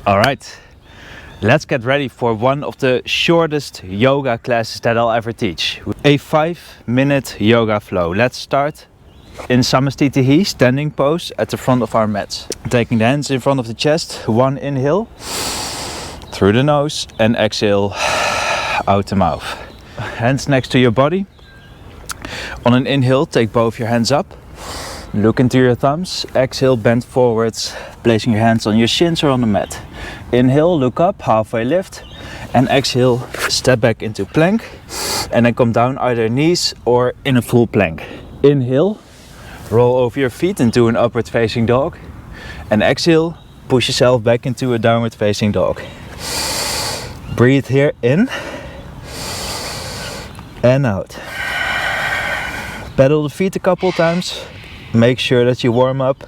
Alright, let's get ready for one of the shortest yoga classes that I'll ever teach. A 5-minute yoga flow. Let's start in Samastitihi, standing pose at the front of our mats. Taking the hands in front of the chest, one inhale through the nose and exhale out the mouth. Hands next to your body. On an inhale, take both your hands up. Look into your thumbs. Exhale, bend forwards, placing your hands on your shins or on the mat. Inhale, look up, halfway lift. And exhale, step back into plank. And then come down either knees or in a full plank. Inhale, roll over your feet into an upward facing dog. And exhale, push yourself back into a downward facing dog. Breathe here in and out. Pedal the feet a couple times. Make sure that you warm up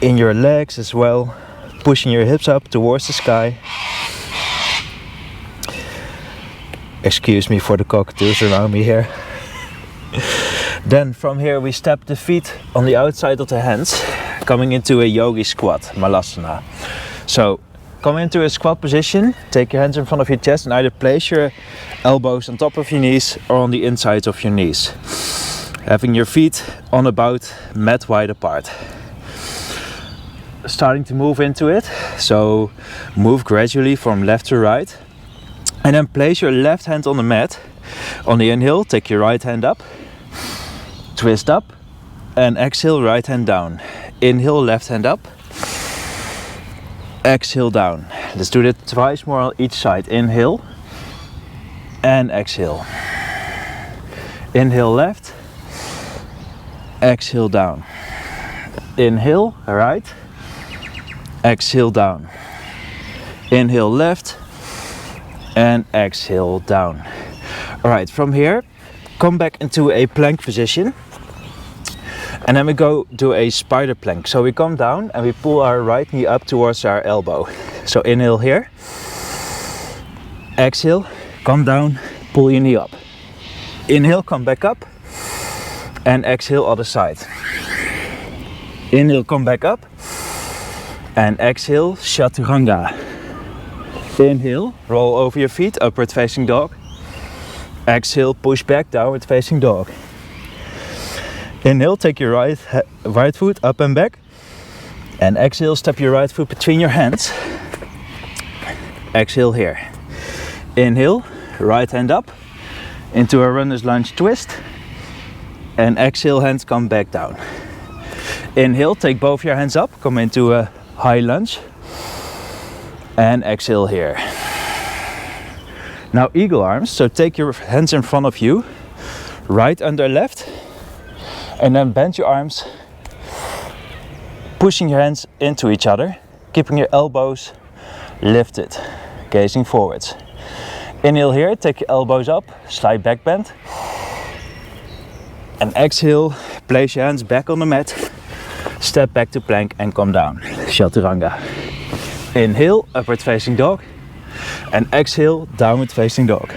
in your legs as well, pushing your hips up towards the sky. Excuse me for the cockatoos around me here. Then from here we step the feet on the outside of the hands, coming into a yogi squat, malasana. So come into a squat position, take your hands in front of your chest and either place your elbows on top of your knees or on the inside of your knees. Having your feet on about mat wide apart. Starting to move into it, so move gradually from left to right. And then place your left hand on the mat. On the inhale, take your right hand up. Twist up and exhale, right hand down. Inhale, left hand up. Exhale, down. Let's do that twice more on each side. Inhale and exhale. Inhale, left. Exhale, down. Inhale, right. Exhale, down. Inhale, left. And exhale, down. Alright, from here, come back into a plank position. And then we go do a spider plank. So we come down and we pull our right knee up towards our elbow. So inhale here. Exhale, come down, pull your knee up. Inhale, come back up. And exhale, other side. Inhale, come back up. And exhale, chaturanga. Inhale, roll over your feet, upward facing dog. Exhale, push back, downward facing dog. Inhale, take your right foot up and back. And exhale, step your right foot between your hands. Exhale here. Inhale, right hand up into a runner's lunge twist. And exhale, hands come back down. Inhale, take both your hands up, come into a high lunge. And exhale here. Now eagle arms, so take your hands in front of you, right under left. And then bend your arms, pushing your hands into each other, keeping your elbows lifted, gazing forwards. Inhale here, take your elbows up, slight back bend. And exhale, place your hands back on the mat, step back to plank and come down, chaturanga. Inhale, upward facing dog. And exhale, downward facing dog.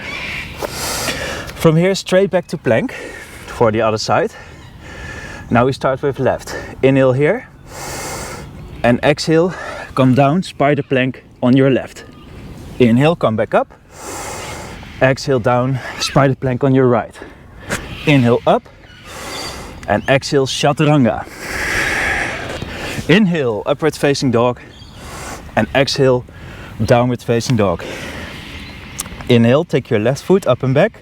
From here, straight back to plank for the other side. Now we start with left. Inhale here. And exhale, come down, spider plank on your left. Inhale, come back up. Exhale, down, spider plank on your right. Inhale, up. And exhale, chaturanga. Inhale, upward facing dog. And exhale, downward facing dog. Inhale, take your left foot up and back.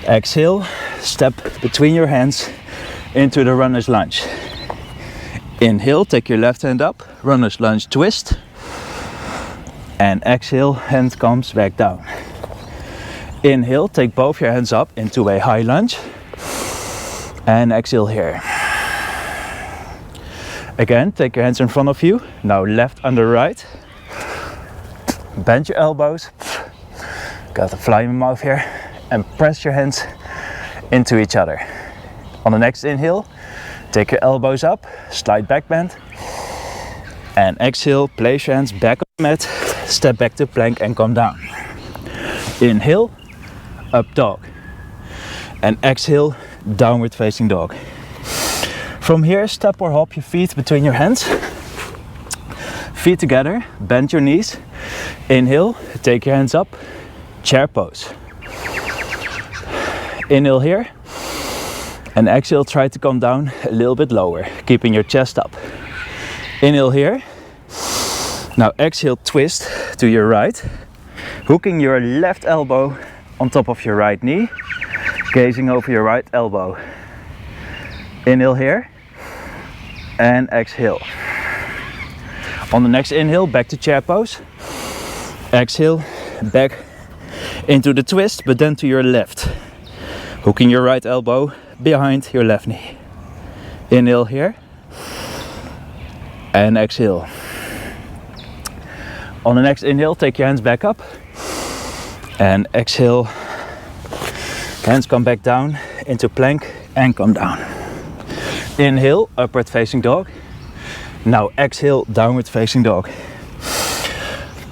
Exhale, step between your hands into the runner's lunge. Inhale, take your left hand up, runner's lunge twist. And exhale, hand comes back down. Inhale, take both your hands up into a high lunge. And exhale here. Again, take your hands in front of you. Now left under right. Bend your elbows. Got a fly in my mouth here. And press your hands into each other. On the next inhale, take your elbows up, slight back bend. And exhale, place your hands back on the mat, step back to plank and come down. Inhale, up dog. And exhale, downward facing dog. From here, step or hop your feet between your hands. Feet together, bend your knees. Inhale, take your hands up, chair pose. Inhale here, and exhale, try to come down a little bit lower, keeping your chest up. Inhale here. Now exhale, twist to your right, hooking your left elbow on top of your right knee, gazing over your right elbow. Inhale here, and exhale. On the next inhale, back to chair pose. Exhale, back into the twist, but then to your left, hooking your right elbow behind your left knee. Inhale here, and exhale. On the next inhale, take your hands back up, and exhale. Hands come back down into plank and come down. Inhale, upward facing dog. Now exhale, downward facing dog.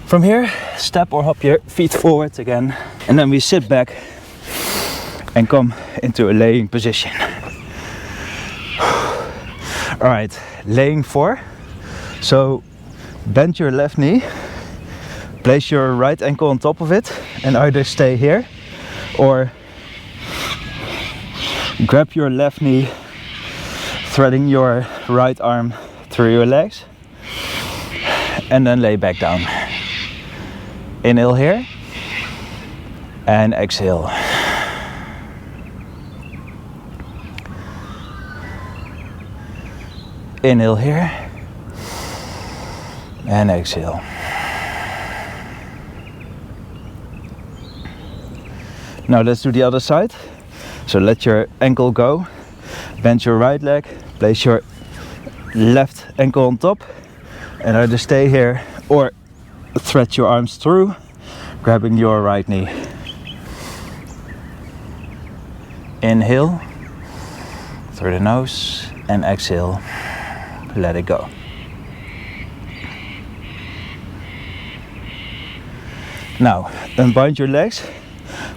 From here, step or hop your feet forward again, and then we sit back and come into a laying position. All right, laying 4. So bend your left knee, place your right ankle on top of it, and either stay here or grab your left knee, threading your right arm through your legs, and then lay back down. Inhale here, and exhale. Inhale here, and exhale. Now let's do the other side. So let your ankle go, bend your right leg, place your left ankle on top, and either stay here or thread your arms through, grabbing your right knee. Inhale through the nose, and exhale, let it go. Now unbind your legs,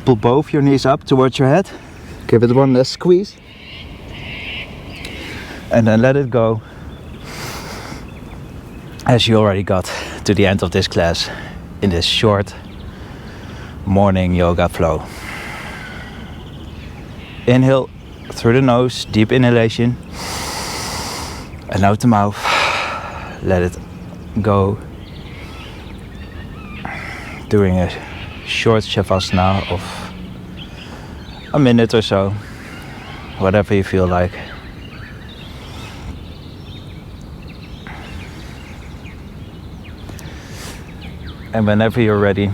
pull both your knees up towards your head, give it one last squeeze, and then let it go, as you already got to the end of this class in this short morning yoga flow. Inhale through the nose, deep inhalation, and out the mouth, let it go. Doing a short shavasana of a minute or so, whatever you feel like. And whenever you're ready,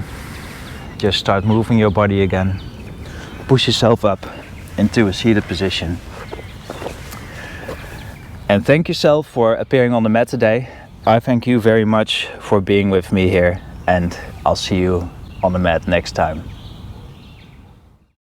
just start moving your body again. Push yourself up into a seated position. And thank yourself for appearing on the mat today. I thank you very much for being with me here, and I'll see you on the mat next time.